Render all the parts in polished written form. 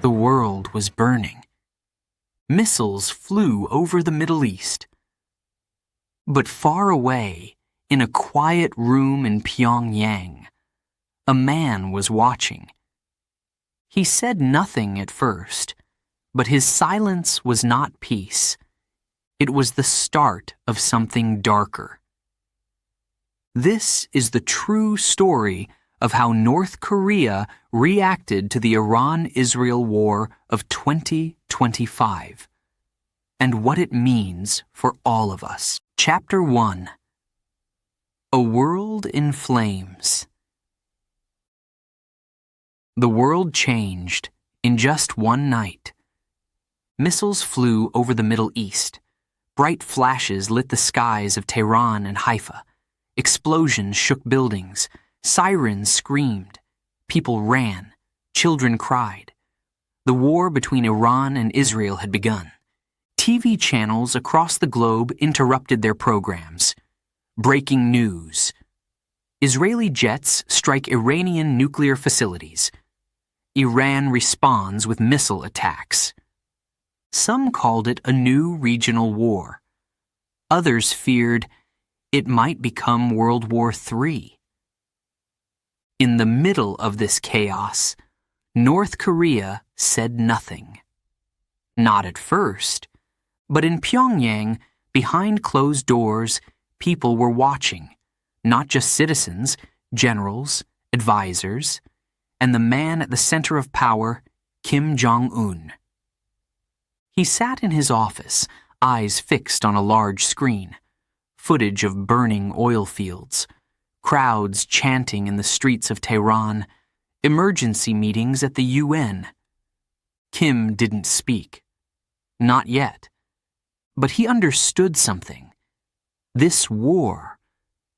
The world was burning. Missiles flew over the Middle East. But far away, in a quiet room in Pyongyang, a man was watching. He said nothing at first, but his silence was not peace. It was the start of something darker. This is the true story of how North Korea reacted to the Iran-Israel war of 2025, and what it means for all of us. Chapter 1. A World in Flames. The world changed in just one night. Missiles flew over the Middle East. Bright flashes lit the skies of Tehran and Haifa. Explosions shook buildings. Sirens screamed. People ran. Children cried. The war between Iran and Israel had begun. TV channels across the globe interrupted their programs. Breaking news. Israeli jets strike Iranian nuclear facilities. Iran responds with missile attacks. Some called it a new regional war. Others feared it might become World War III. In the middle of this chaos, North Korea said nothing. Not at first, but in Pyongyang, behind closed doors, people were watching, not just citizens, generals, advisors, and the man at the center of power, Kim Jong-un. He sat in his office, eyes fixed on a large screen, footage of burning oil fields, crowds chanting in the streets of Tehran, emergency meetings at the UN. Kim didn't speak. Not yet. But he understood something. This war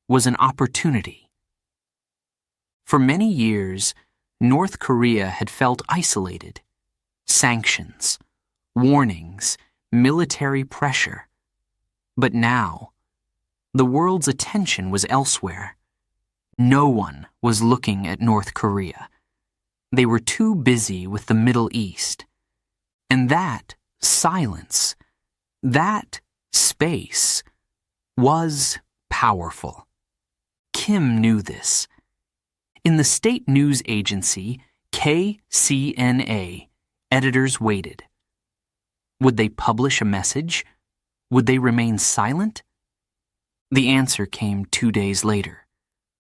was an opportunity. For many years, North Korea had felt isolated. Sanctions, warnings, military pressure. But now, the world's attention was elsewhere. No one was looking at North Korea. They were too busy with the Middle East. And that silence, that space, was powerful. Kim knew this. In the state news agency, KCNA, editors waited. Would they publish a message? Would they remain silent? The answer came 2 days later.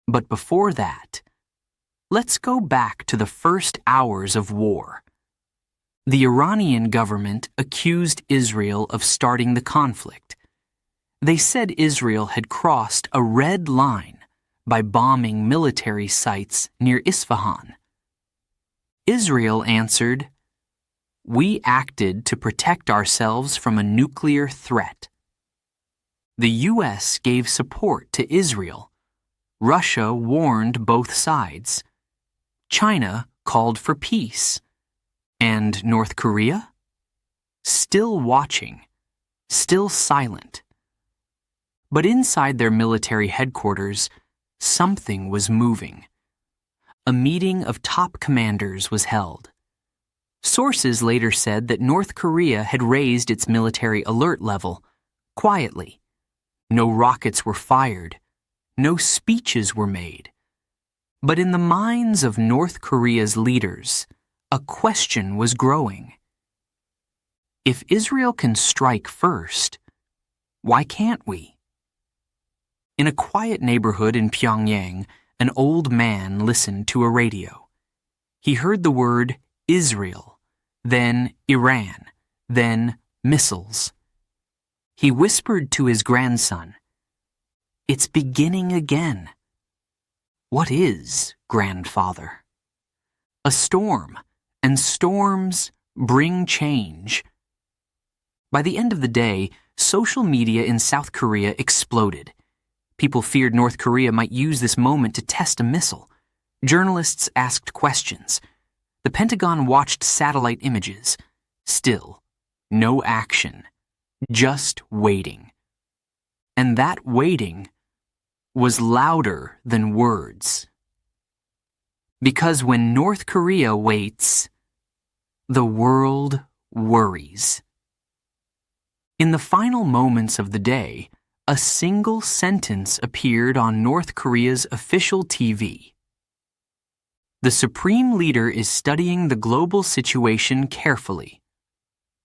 But before that, let's go back to the first hours of war. The Iranian government accused Israel of starting the conflict. They said Israel had crossed a red line by bombing military sites near Isfahan. Israel answered, "We acted to protect ourselves from a nuclear threat." The U.S. gave support to Israel. Russia warned both sides. China called for peace. And North Korea? Still watching, still silent. But inside their military headquarters, something was moving. A meeting of top commanders was held. Sources later said that North Korea had raised its military alert level, quietly. No rockets were fired. No speeches were made. But in the minds of North Korea's leaders, a question was growing. If Israel can strike first, why can't we? In a quiet neighborhood in Pyongyang, an old man listened to a radio. He heard the word Israel, then Iran, then missiles. He whispered to his grandson, "It's beginning again." "What is, grandfather?" "A storm, and storms bring change." By the end of the day, social media in South Korea exploded. People feared North Korea might use this moment to test a missile. Journalists asked questions. The Pentagon watched satellite images. Still, no action. Just waiting. And that waiting was louder than words. Because when North Korea waits, The world worries. In the final moments of the day, a single sentence appeared on North Korea's official TV. The supreme leader is studying the global situation carefully.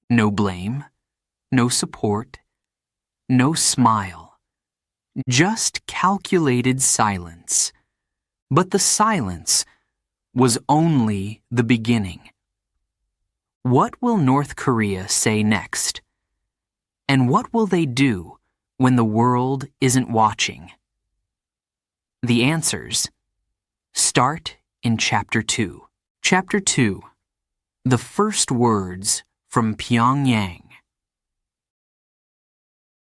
No blame, no support, no smile. Just calculated silence. But the silence was only the beginning. What will North Korea say next? And what will they do when the world isn't watching? The answers start in Chapter 2. Chapter 2. The first words from Pyongyang.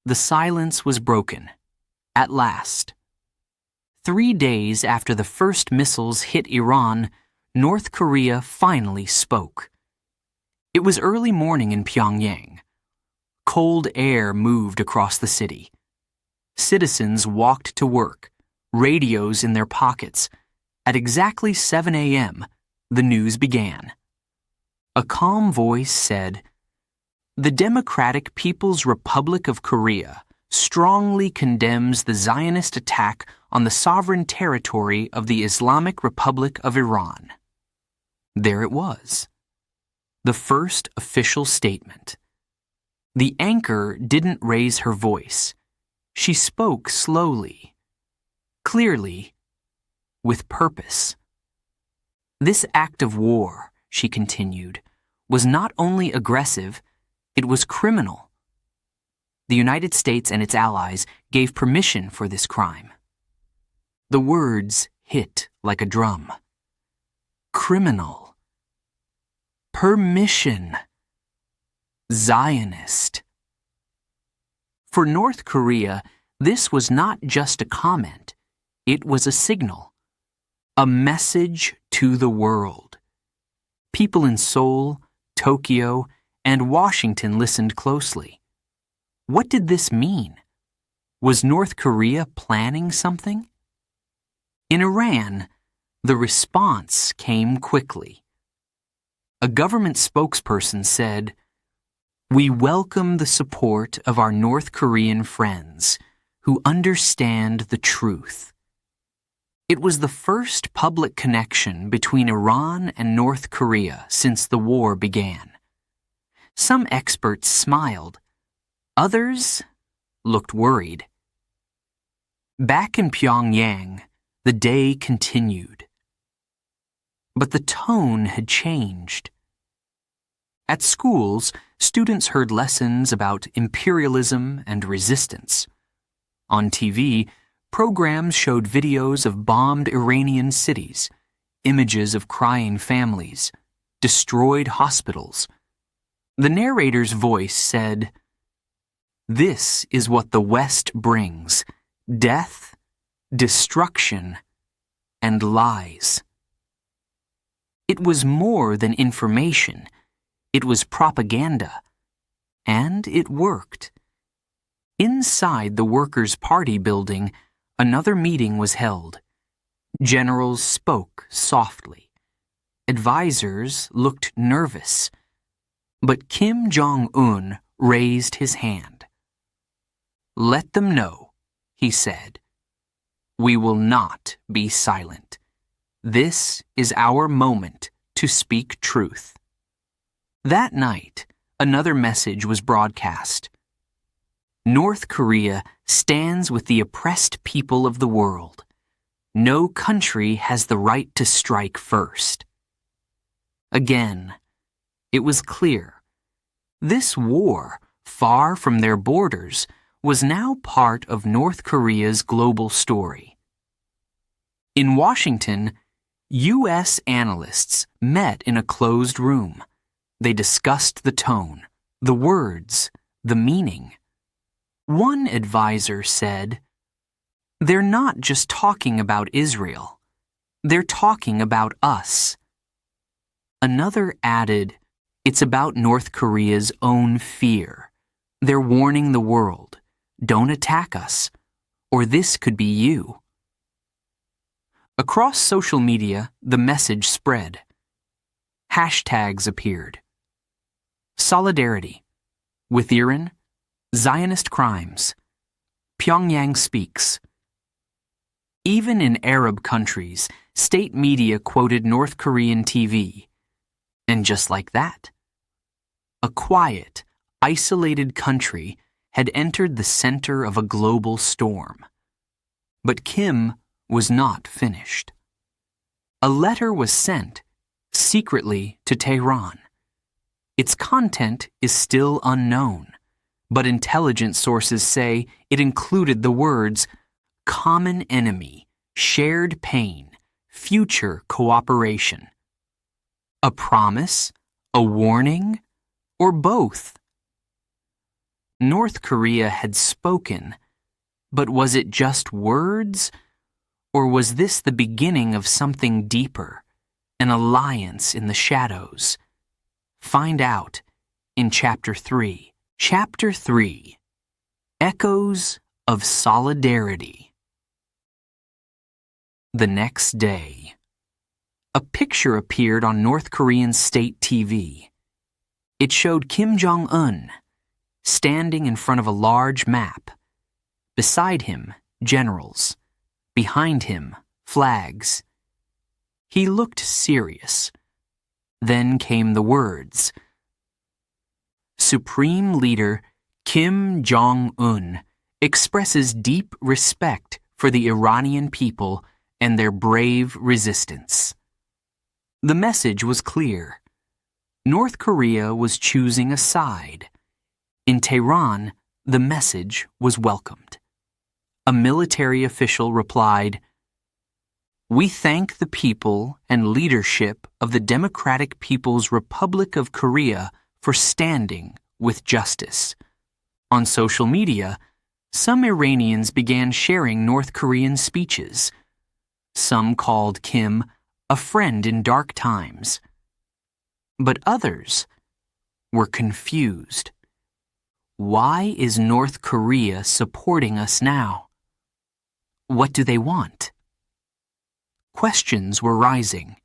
The silence was broken. At last. 3 days after the first missiles hit Iran, North Korea finally spoke. It was early morning in Pyongyang. Cold air moved across the city. Citizens walked to work, radios in their pockets. At exactly 7 a.m., the news began. A calm voice said, "The Democratic People's Republic of Korea strongly condemns the Zionist attack on the sovereign territory of the Islamic Republic of Iran." There it was. The first official statement. The anchor didn't raise her voice. She spoke slowly, clearly, with purpose. This act of war, she continued, was not only aggressive, it was criminal. The United States and its allies gave permission for this crime. The words hit like a drum. Criminal. Permission. Zionist. For North Korea, this was not just a comment. It was a signal. A message to the world. People in Seoul, Tokyo, and Washington listened closely. What did this mean? Was North Korea planning something? In Iran, the response came quickly. A government spokesperson said, "We welcome the support of our North Korean friends who understand the truth." It was the first public connection between Iran and North Korea since the war began. Some experts smiled. Others looked worried. Back in Pyongyang, the day continued. But the tone had changed. At schools, students heard lessons about imperialism and resistance. On TV, programs showed videos of bombed Iranian cities, images of crying families, destroyed hospitals. The narrator's voice said, "This is what the West brings: death, destruction, and lies." It was more than information. It was propaganda. And it worked. Inside the Workers' Party building, another meeting was held. Generals spoke softly. Advisors looked nervous. But Kim Jong-un raised his hand. "Let them know," he said. "We will not be silent. This is our moment to speak truth." That night, another message was broadcast. North Korea stands with the oppressed people of the world. No country has the right to strike first. Again, it was clear. This war, far from their borders, was now part of North Korea's global story. In Washington, U.S. analysts met in a closed room. They discussed the tone, the words, the meaning. One advisor said, "They're not just talking about Israel. They're talking about us." Another added, "It's about North Korea's own fear. They're warning the world, don't attack us, or this could be you." Across social media, the message spread. hashtags appeared. Solidarity. With Iran, Zionist crimes. Pyongyang speaks. Even in Arab countries, state media quoted North Korean TV. And just like that, a quiet, isolated country had entered the center of a global storm. But Kim was not finished. A letter was sent, secretly, to Tehran. Its content is still unknown, but intelligence sources say it included the words common enemy, shared pain, future cooperation. A promise, a warning, or both? North Korea had spoken, but was it just words, or was this the beginning of something deeper, an alliance in the shadows? Find out in Chapter 3. Chapter 3. Echoes of Solidarity. The next day, a picture appeared on North Korean state TV. It showed Kim Jong-un standing in front of a large map. Beside him, generals. Behind him, flags. He looked serious. Then came the words. Supreme Leader Kim Jong-un expresses deep respect for the Iranian people and their brave resistance. The message was clear. North Korea was choosing a side. In Tehran, the message was welcomed. A military official replied, "We thank the people and leadership of the Democratic People's Republic of Korea for standing with justice." On social media, some Iranians began sharing North Korean speeches. Some called Kim a friend in dark times. But others were confused. Why is North Korea supporting us now? What do they want? Questions were rising,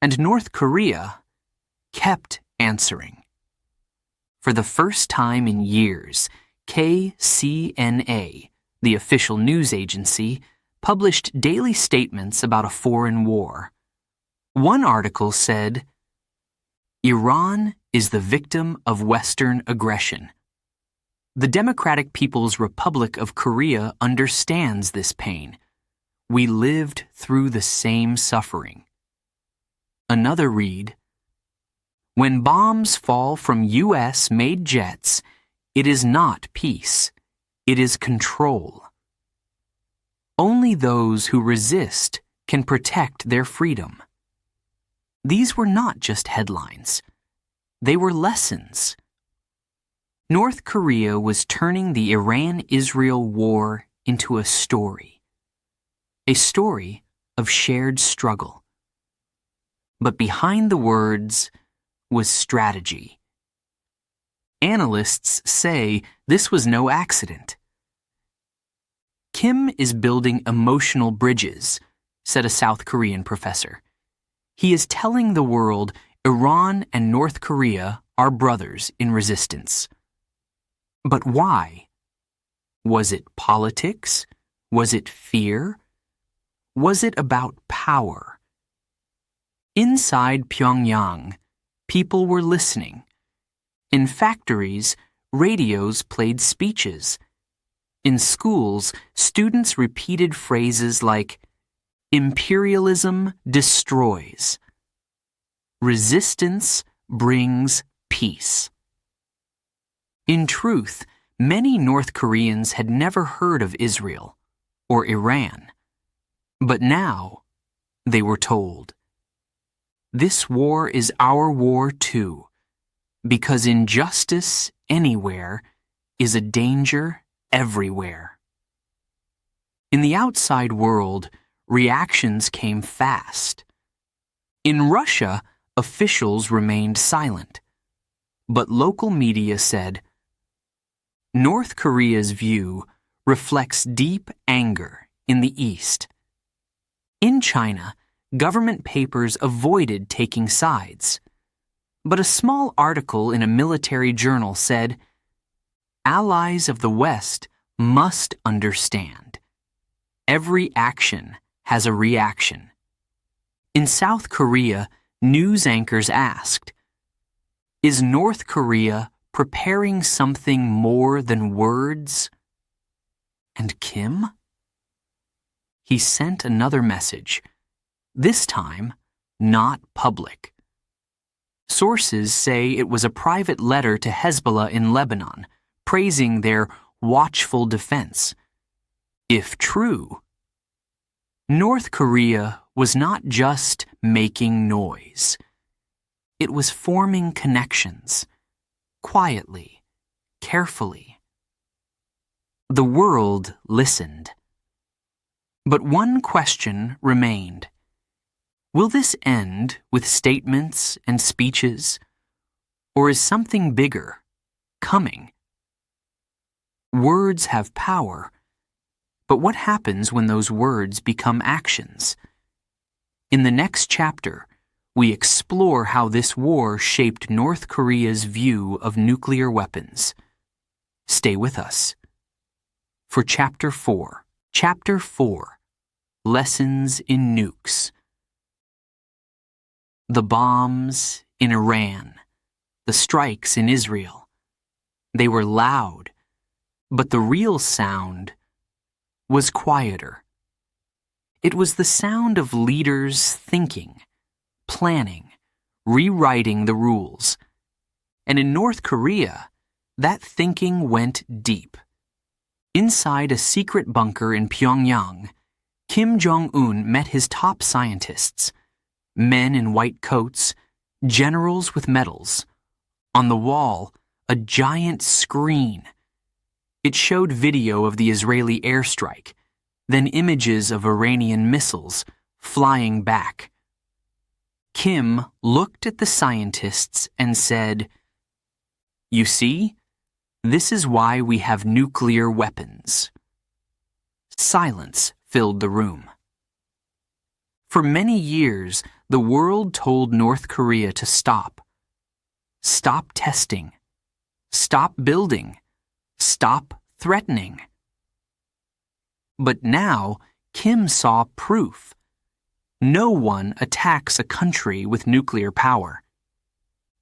and North Korea kept answering. For the first time in years, KCNA, the official news agency, published daily statements about a foreign war. One article said, "Iran is the victim of Western aggression. The Democratic People's Republic of Korea understands this pain. We lived through the same suffering." Another read, "When bombs fall from U.S.-made jets, it is not peace, it is control. Only those who resist can protect their freedom." These were not just headlines. They were lessons. North Korea was turning the Iran-Israel war into a story of shared struggle. But behind the words was strategy. Analysts say this was no accident. "Kim is building emotional bridges," said a South Korean professor. "He is telling the world Iran and North Korea are brothers in resistance." But why? Was it politics? Was it fear? Was it about power? Inside Pyongyang, people were listening. In factories, radios played speeches. In schools, students repeated phrases like, "Imperialism destroys. Resistance brings peace." In truth, many North Koreans had never heard of Israel or Iran. But now, they were told, this war is our war too, because injustice anywhere is a danger everywhere. In the outside world, reactions came fast. In Russia, officials remained silent, but local media said, "North Korea's view reflects deep anger in the East." In China, government papers avoided taking sides. But a small article in a military journal said, "Allies of the West must understand. Every action has a reaction." In South Korea, news anchors asked, "Is North Korea preparing something more than words?" And Kim? He sent another message, this time not public. Sources say it was a private letter to Hezbollah in Lebanon, praising their watchful defense. If true, North Korea was not just making noise. It was forming connections, quietly, carefully. The world listened. But one question remained. Will this end with statements and speeches, or is something bigger coming? Words have power, but what happens when those words become actions? In the next chapter, we explore how this war shaped North Korea's view of nuclear weapons. Stay with us. For Chapter 4. Chapter 4. Lessons in Nukes. The bombs in Iran, the strikes in Israel. They were loud, but the real sound was quieter. It was the sound of leaders thinking, planning, rewriting the rules. And in North Korea, that thinking went deep. Inside a secret bunker in Pyongyang, Kim Jong-un met his top scientists, men in white coats, generals with medals. On the wall, a giant screen. It showed video of the Israeli airstrike, then images of Iranian missiles flying back. Kim looked at the scientists and said, "You see, this is why we have nuclear weapons." Silence filled the room. For many years, the world told North Korea to stop. Stop testing. Stop building. Stop threatening. But now, Kim saw proof. No one attacks a country with nuclear power.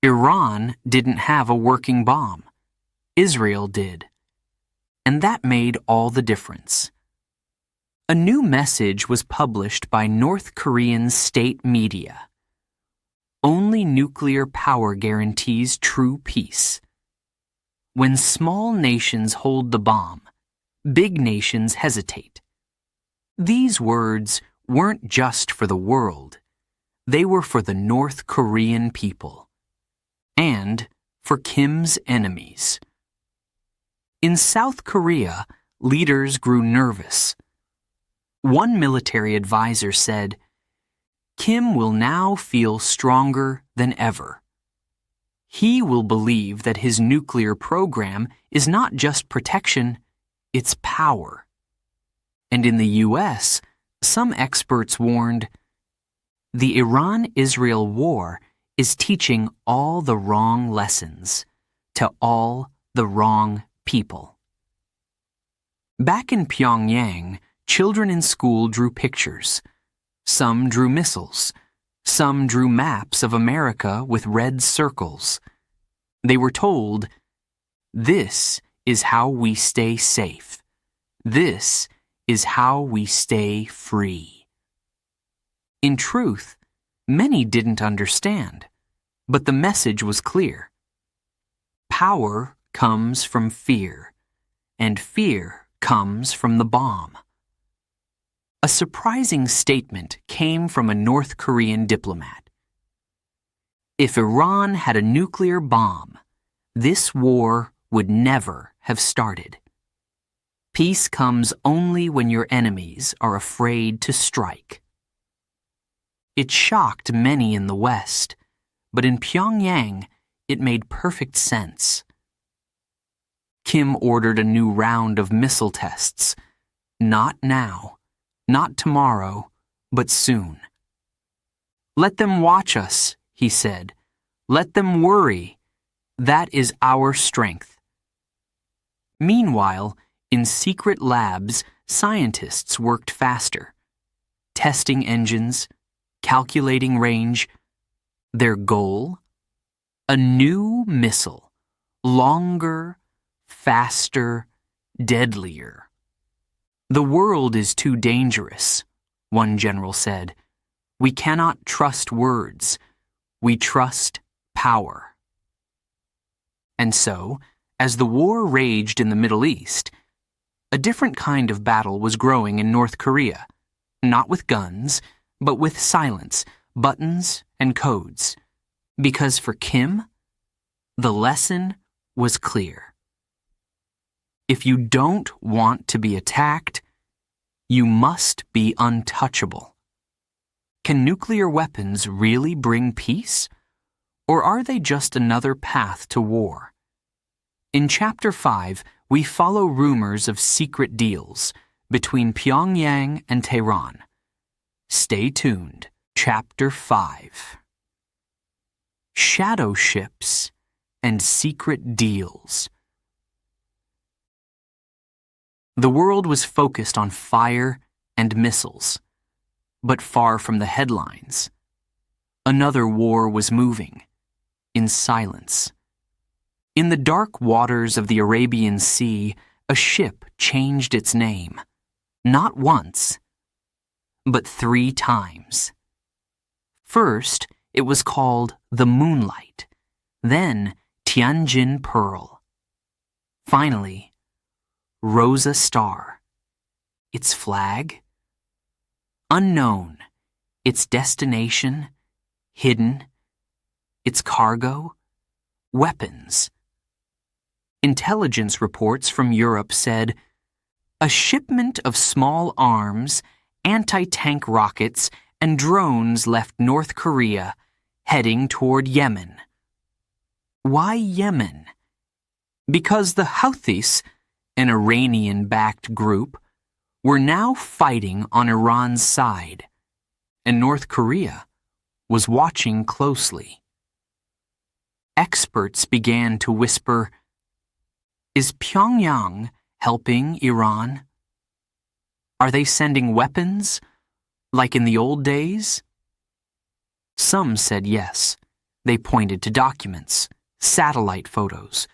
Iran didn't have a working bomb. Israel did. And that made all the difference. A new message was published by North Korean state media. Only nuclear power guarantees true peace. When small nations hold the bomb, big nations hesitate. These words weren't just for the world. They were for the North Korean people. And for Kim's enemies. In South Korea, leaders grew nervous. One military advisor said, "Kim will now feel stronger than ever. He will believe that his nuclear program is not just protection, it's power." And in the U.S., some experts warned, "The Iran-Israel war is teaching all the wrong lessons to all the wrong people." Back in Pyongyang, children in school drew pictures. Some drew missiles. Some drew maps of America with red circles. They were told, "This is how we stay safe. This is how we stay free." In truth, many didn't understand, but the message was clear. Power comes from fear, and fear comes from the bomb. A surprising statement came from a North Korean diplomat. If Iran had a nuclear bomb, this war would never have started. Peace comes only when your enemies are afraid to strike. It shocked many in the West, but in Pyongyang, it made perfect sense. Kim ordered a new round of missile tests. Not now, not tomorrow, but soon. Let them watch us, he said. Let them worry. That is our strength. Meanwhile, in secret labs, scientists worked faster, testing engines, calculating range. Their goal? A new missile, longer, faster, deadlier. The world is too dangerous, one general said. We cannot trust words. We trust power. And so, as the war raged in the Middle East, a different kind of battle was growing in North Korea, not with guns, but with silence, buttons, and codes. Because for Kim, the lesson was clear. If you don't want to be attacked, you must be untouchable. Can nuclear weapons really bring peace? Or are they just another path to war? In Chapter 5, we follow rumors of secret deals between Pyongyang and Tehran. Stay tuned. Chapter 5. Shadow ships and secret deals. The world was focused on fire and missiles, but far from the headlines. Another war was moving, in silence. In the dark waters of the Arabian Sea, a ship changed its name, not once, but 3 times. First, it was called the Moonlight, then Tianjin Pearl. Finally, Rosa Star. Its flag? Unknown. Its destination? Hidden. Its cargo? Weapons. Intelligence reports from Europe said, a shipment of small arms, anti-tank rockets, and drones left North Korea, heading toward Yemen. Why Yemen? Because the Houthis, an Iranian-backed group, were now fighting on Iran's side, and North Korea was watching closely. Experts began to whisper, is Pyongyang helping Iran? Are they sending weapons, like in the old days? Some said yes. They pointed to documents, satellite photos,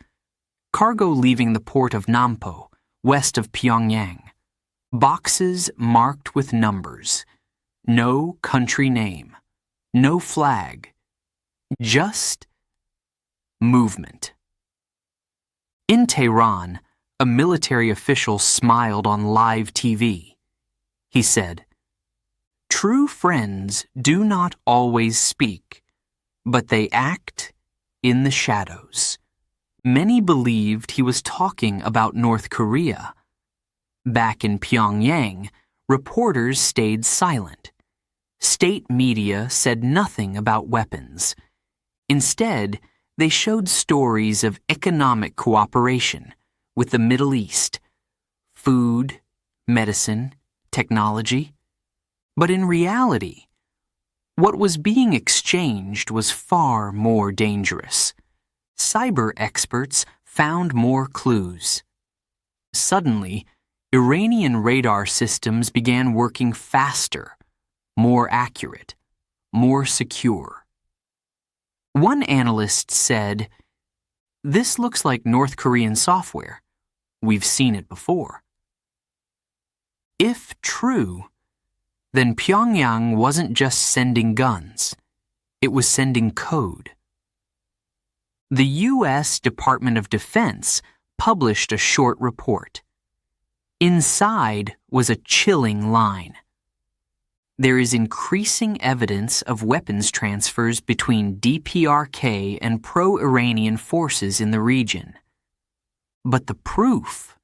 cargo leaving the port of Nampo, west of Pyongyang, boxes marked with numbers, no country name, no flag, just movement. In Tehran, a military official smiled on live TV. He said, true friends do not always speak, but they act in the shadows. Many believed he was talking about North Korea. Back in Pyongyang, reporters stayed silent. State media said nothing about weapons. Instead, they showed stories of economic cooperation with the Middle East, food, medicine, technology. But in reality, what was being exchanged was far more dangerous. Cyber experts found more clues. Suddenly, Iranian radar systems began working faster, more accurate, more secure. One analyst said, this looks like North Korean software. We've seen it before. If true, then Pyongyang wasn't just sending guns. It was sending code. The U.S. Department of Defense published a short report. Inside was a chilling line. There is increasing evidence of weapons transfers between DPRK and pro-Iranian forces in the region. But the proof?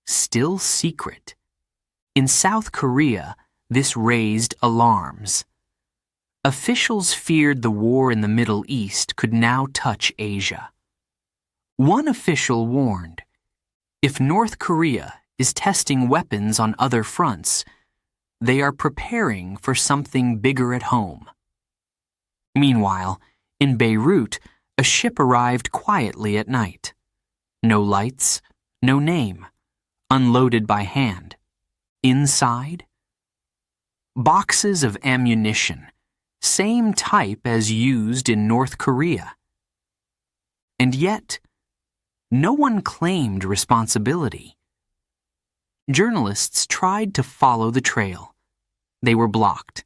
Still secret. In South Korea, this raised alarms. Officials feared the war in the Middle East could now touch Asia. One official warned, if North Korea is testing weapons on other fronts, they are preparing for something bigger at home. Meanwhile, in Beirut, a ship arrived quietly at night. No lights, no name, unloaded by hand. Inside, boxes of ammunition, same type as used in North Korea. And yet, no one claimed responsibility. Journalists tried to follow the trail. They were blocked.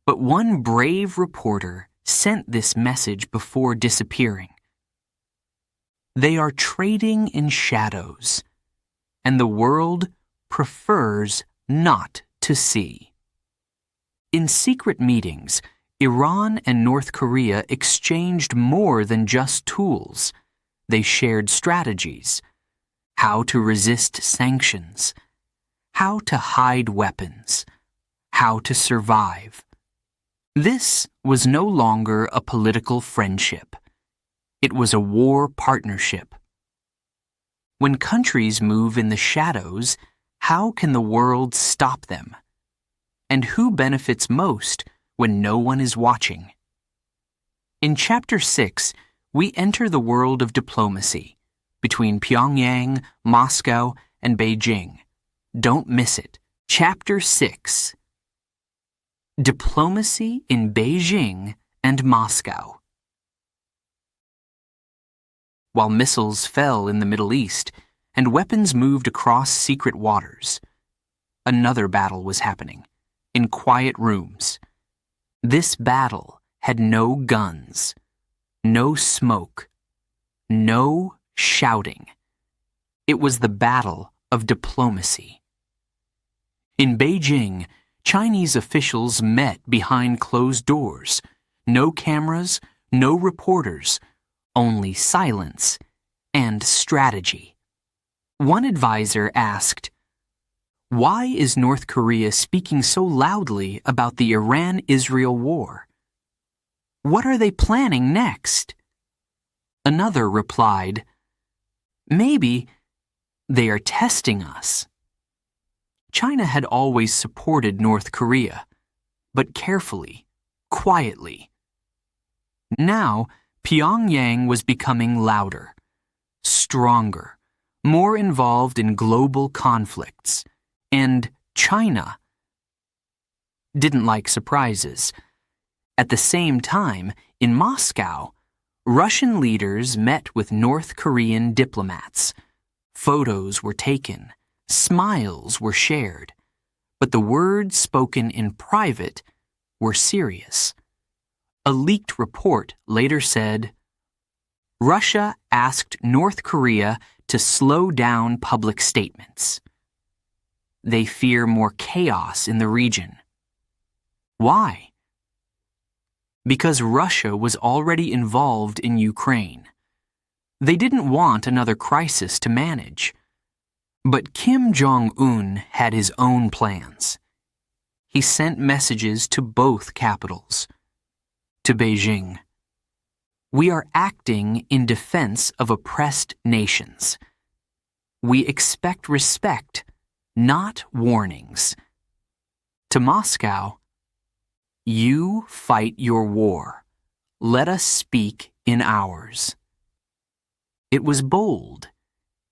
But one brave reporter sent this message before disappearing. They are trading in shadows, and the world prefers not to see. In secret meetings, Iran and North Korea exchanged more than just tools. They shared strategies, how to resist sanctions, how to hide weapons, how to survive. This was no longer a political friendship. It was a war partnership. When countries move in the shadows, how can the world stop them? And who benefits most when no one is watching? In Chapter 6, we enter the world of diplomacy between Pyongyang, Moscow, and Beijing. Don't miss it. Chapter 6. Diplomacy in Beijing and Moscow. While missiles fell in the Middle East and weapons moved across secret waters, another battle was happening, in quiet rooms. This battle had no guns, no smoke, no shouting. It was the battle of diplomacy. In Beijing, Chinese officials met behind closed doors. No cameras, no reporters, only silence and strategy. One advisor asked, "Why is North Korea speaking so loudly about the Iran-Israel war? What are they planning next?" Another replied, "Maybe they are testing us." China had always supported North Korea, but carefully, quietly. Now, Pyongyang was becoming louder, stronger, more involved in global conflicts, and China didn't like surprises. At the same time, in Moscow, Russian leaders met with North Korean diplomats. Photos were taken, smiles were shared, but the words spoken in private were serious. A leaked report later said, Russia asked North Korea to slow down public statements. They fear more chaos in the region. Why? Because Russia was already involved in Ukraine. They didn't want another crisis to manage. But Kim Jong-un had his own plans. He sent messages to both capitals. To Beijing. We are acting in defense of oppressed nations. We expect respect, not warnings. To Moscow, you fight your war. Let us speak in ours. It was bold,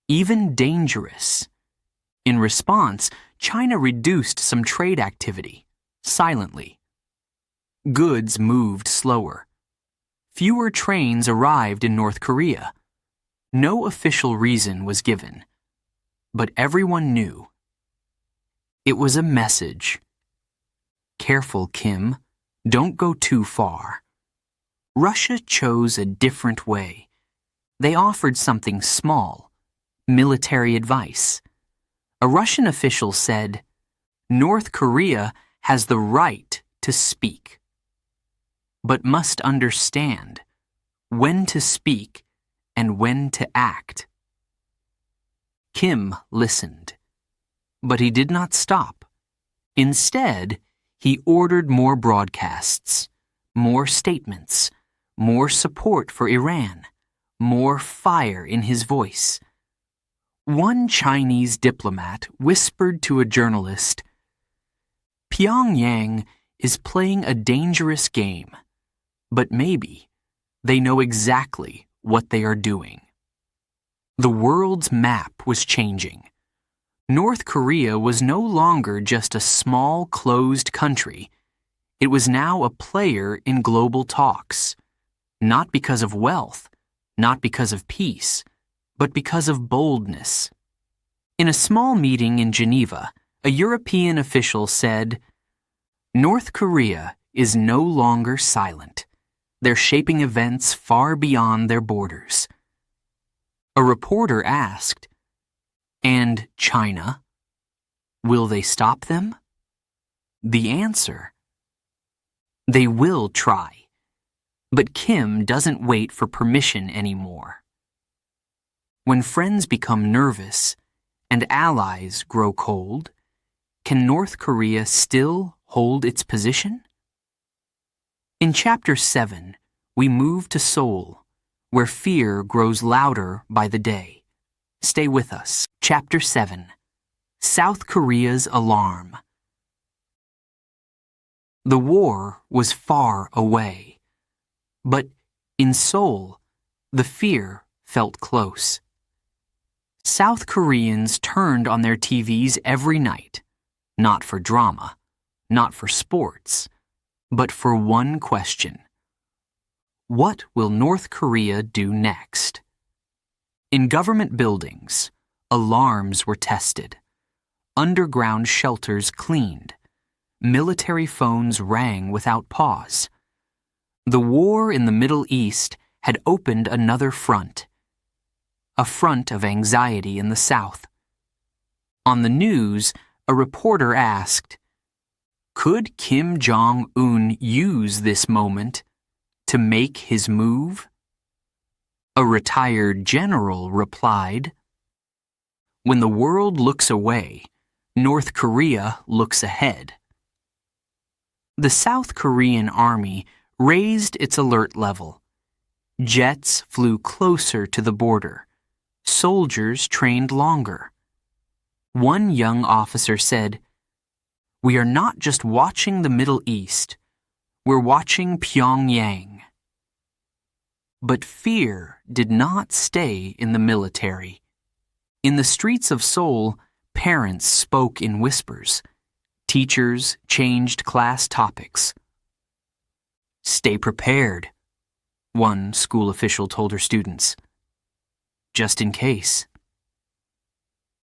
even dangerous. In response, China reduced some trade activity, silently. Goods moved slower. Fewer trains arrived in North Korea. No official reason was given, but everyone knew. It was a message. Careful, Kim. Don't go too far. Russia chose a different way. They offered something small, military advice. A Russian official said, North Korea has the right to speak, but must understand when to speak and when to act. Kim listened, but he did not stop. Instead, he ordered more broadcasts, more statements, more support for Iran, more fire in his voice. One Chinese diplomat whispered to a journalist, Pyongyang is playing a dangerous game. but maybe they know exactly what they are doing. The world's map was changing. North Korea was no longer just a small, closed country. It was now a player in global talks, not because of wealth, not because of peace, but because of boldness. In a small meeting in Geneva, a European official said, "North Korea is no longer silent. They're shaping events far beyond their borders." A reporter asked, "And China? Will they stop them?" The answer: they will try. But Kim doesn't wait for permission anymore. When friends become nervous and allies grow cold, can North Korea still hold its position? In Chapter 7, we move to Seoul, where fear grows louder by the day. Stay with us. Chapter 7, South Korea's Alarm. The war was far away, but in Seoul, the fear felt close. South Koreans turned on their TVs every night, not for drama, not for sports, but for one question. What will North Korea do next? In government buildings, alarms were tested, underground shelters cleaned, military phones rang without pause. The war in the Middle East had opened another front, a front of anxiety in the South. On the news, a reporter asked, "Could Kim Jong-un use this moment to make his move?" A retired general replied, "When the world looks away, North Korea looks ahead." The South Korean army raised its alert level. Jets flew closer to the border. Soldiers trained longer. One young officer said, "We are not just watching the Middle East, we're watching Pyongyang." But fear did not stay in the military. In the streets of Seoul, parents spoke in whispers. Teachers changed class topics. "Stay prepared," one school official told her students. "Just in case."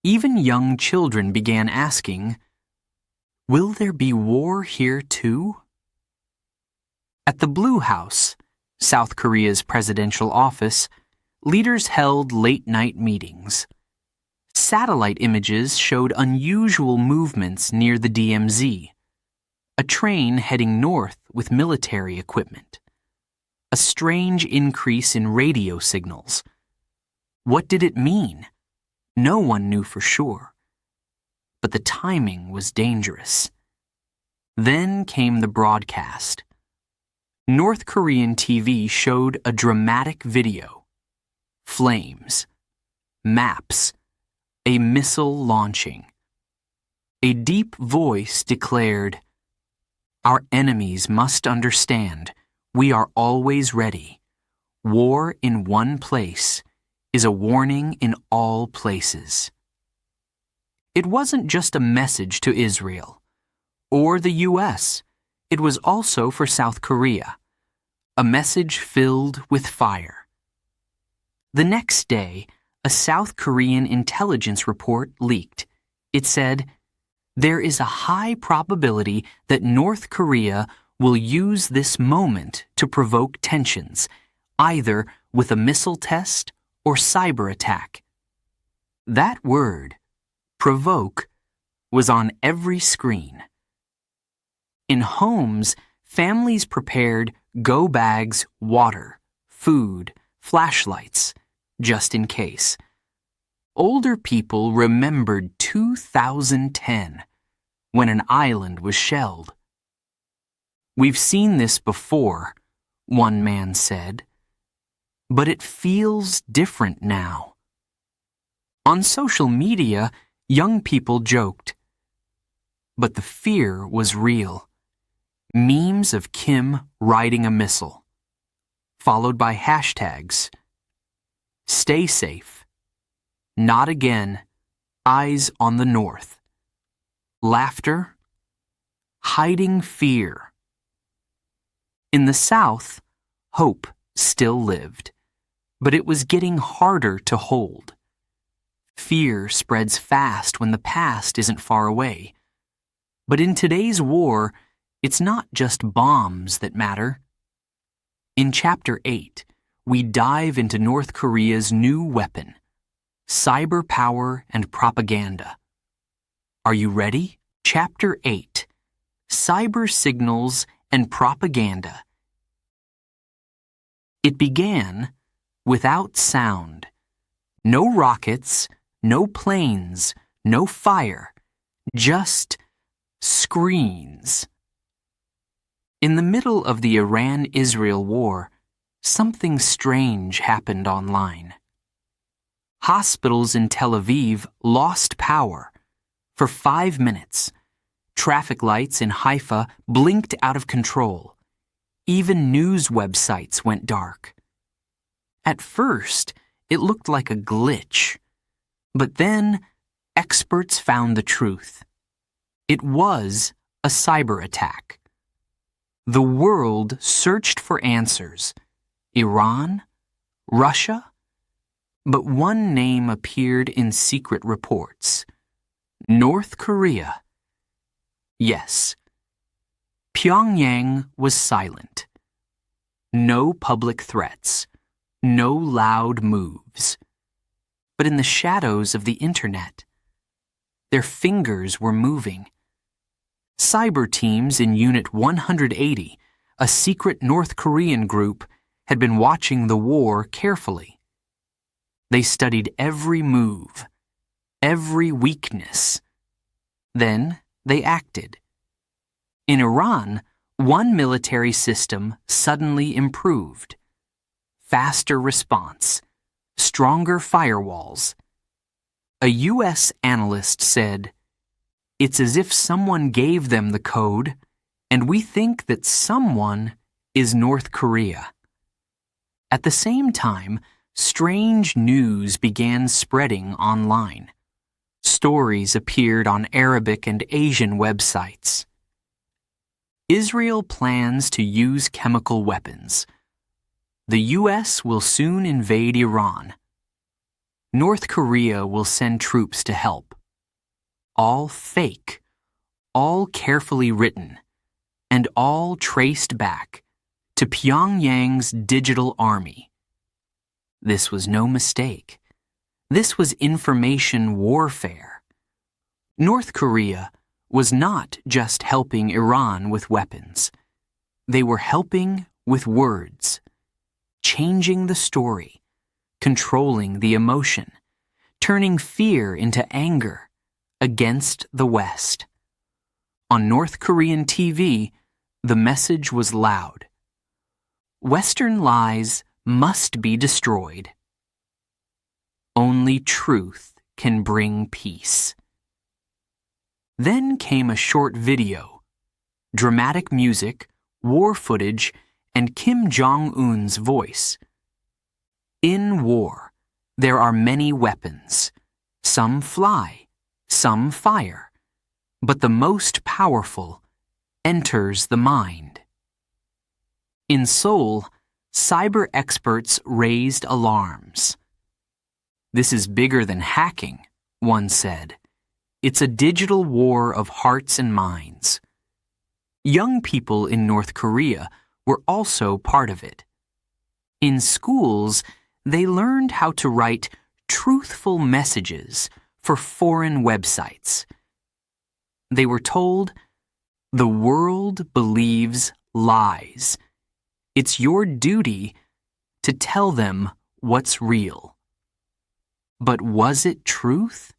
Even young children began asking, "Will there be war here too?" At the Blue House, South Korea's presidential office, leaders held late-night meetings. Satellite images showed unusual movements near the DMZ, a train heading north with military equipment, a strange increase in radio signals. What did it mean? No one knew for sure. But the timing was dangerous. Then came the broadcast. North Korean TV showed a dramatic video. Flames, maps, a missile launching. A deep voice declared, "Our enemies must understand we are always ready. War in one place is a warning in all places." It wasn't just a message to Israel or the U.S. It was also for South Korea, a message filled with fire. The next day, a South Korean intelligence report leaked. It said, "There is a high probability that North Korea will use this moment to provoke tensions, either with a missile test or cyber attack." That word, provoke, was on every screen. In homes, families prepared go bags, water, food, flashlights, just in case. Older people remembered 2010, when an island was shelled. "We've seen this before," one man said, "but it feels different now." On social media, young people joked. But the fear was real. Memes of Kim riding a missile, followed by hashtags. Stay safe. Not again. Eyes on the north. Laughter. Hiding fear. In the South, hope still lived, but it was getting harder to hold. Fear spreads fast when the past isn't far away. But in today's war, it's not just bombs that matter. In Chapter 8, we dive into North Korea's new weapon, cyber power and propaganda. Are you ready? Chapter 8, Cyber Signals and Propaganda. It began without sound. No rockets, no planes, no fire, just screens. In the middle of the Iran-Israel war, something strange happened online. Hospitals in Tel Aviv lost power. For 5 minutes, traffic lights in Haifa blinked out of control. Even news websites went dark. At first, it looked like a glitch. But then, experts found the truth. It was a cyber attack. The world searched for answers. Iran? Russia? But one name appeared in secret reports. North Korea. Yes. Pyongyang was silent. No public threats. No loud moves. But in the shadows of the internet, their fingers were moving. Cyber teams in Unit 180, a secret North Korean group, had been watching the war carefully. They studied every move, every weakness. Then they acted. In Iran, one military system suddenly improved. Faster response, stronger firewalls. A U.S. analyst said, "It's as if someone gave them the code, and we think that someone is North Korea." At the same time, strange news began spreading online. Stories appeared on Arabic and Asian websites. Israel plans to use chemical weapons. The U.S. will soon invade Iran. North Korea will send troops to help. All fake, all carefully written, and all traced back to Pyongyang's digital army. This was no mistake. This was information warfare. North Korea was not just helping Iran with weapons. They were helping with words, changing the story, controlling the emotion, turning fear into anger against the West. On North Korean TV, the message was loud. Western lies must be destroyed. Only truth can bring peace. Then came a short video, dramatic music, war footage, and Kim Jong-un's voice. In war, there are many weapons. Some fly, some fire, but the most powerful enters the mind. In Seoul, cyber experts raised alarms. "This is bigger than hacking," one said. "It's a digital war of hearts and minds." Young people in North Korea were also part of it. In schools, they learned how to write truthful messages for foreign websites. They were told, "The world believes lies. It's your duty to tell them what's real." But was it truth?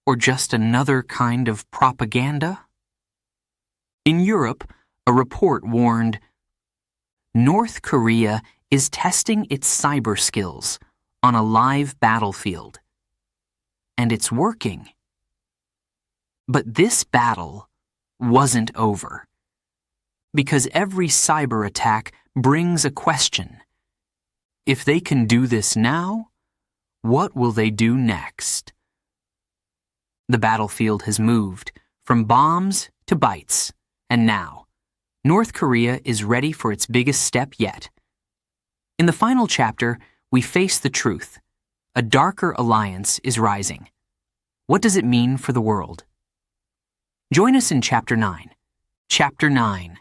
Or just another kind of propaganda? In Europe, a report warned, North Korea is testing its cyber skills on a live battlefield. And it's working. But this battle wasn't over. Because every cyber attack brings a question. If they can do this now, what will they do next? The battlefield has moved from bombs to bites, and now, North Korea is ready for its biggest step yet. In the final chapter, we face the truth. A darker alliance is rising. What does it mean for the world? Join us in Chapter 9. Chapter 9.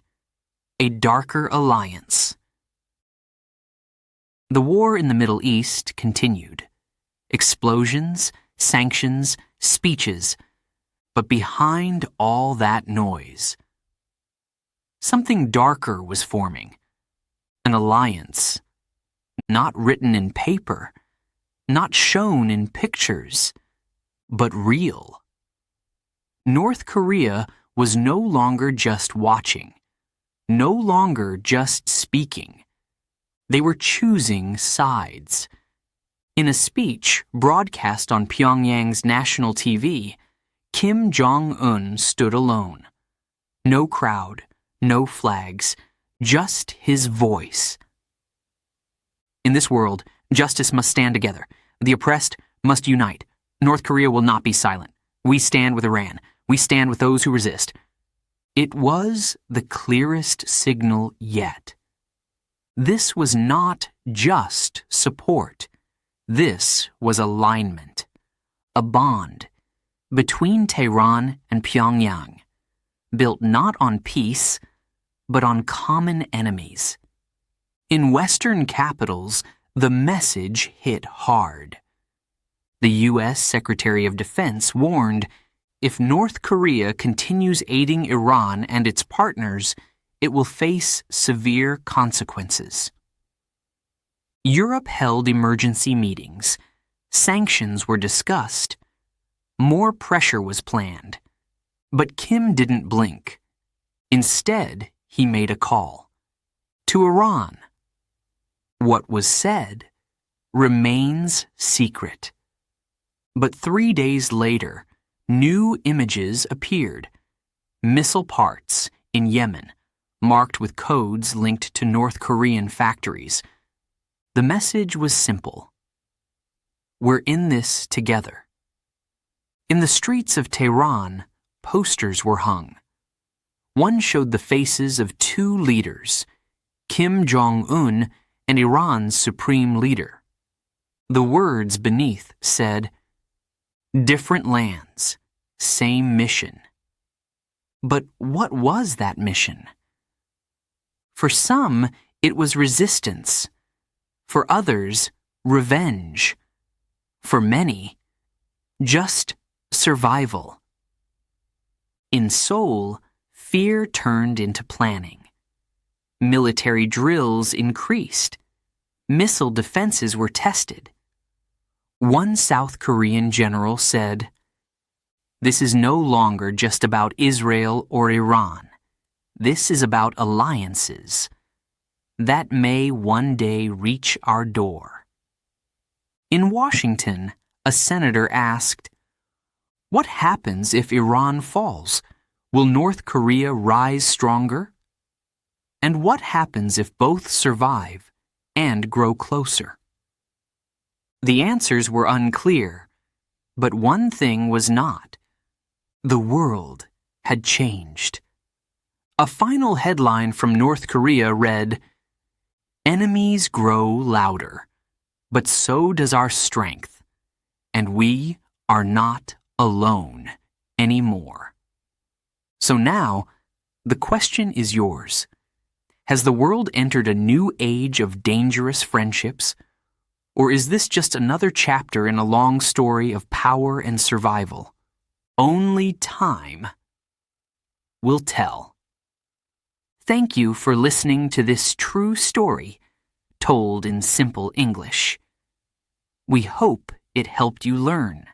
A Darker Alliance. The war in the Middle East continued. Explosions, sanctions, speeches. But behind all that noise, something darker was forming. An alliance. Not written in paper, not shown in pictures, but real. North Korea was no longer just watching, no longer just speaking. They were choosing sides. In a speech broadcast on Pyongyang's national TV, Kim Jong-un stood alone. No crowd, no flags, just his voice. In this world, justice must stand together. The oppressed must unite. North Korea will not be silent. We stand with Iran. We stand with those who resist. It was the clearest signal yet. This was not just support. This was alignment, a bond between Tehran and Pyongyang, built not on peace, but on common enemies. In Western capitals, the message hit hard. The U.S. Secretary of Defense warned, if North Korea continues aiding Iran and its partners, it will face severe consequences. Europe held emergency meetings. Sanctions were discussed. More pressure was planned. But Kim didn't blink. Instead, he made a call. To Iran. What was said remains secret. But 3 days later, new images appeared. Missile parts in Yemen, marked with codes linked to North Korean factories. The message was simple. We're in this together. In the streets of Tehran, posters were hung. One showed the faces of two leaders, Kim Jong-un and Iran's supreme leader. The words beneath said, different lands, same mission. But what was that mission? For some, it was resistance. For others, revenge. For many, just survival. In Seoul, fear turned into planning. Military drills increased. Missile defenses were tested. One South Korean general said, "This is no longer just about Israel or Iran. This is about alliances that may one day reach our door." In Washington, a senator asked, "What happens if Iran falls? Will North Korea rise stronger? And what happens if both survive and grow closer?" The answers were unclear, but one thing was not. The world had changed. A final headline from North Korea read, "Enemies grow louder, but so does our strength, and we are not alone anymore." So now, the question is yours. Has the world entered a new age of dangerous friendships? Or is this just another chapter in a long story of power and survival? Only time will tell. Thank you for listening to this true story told in simple English. We hope it helped you learn.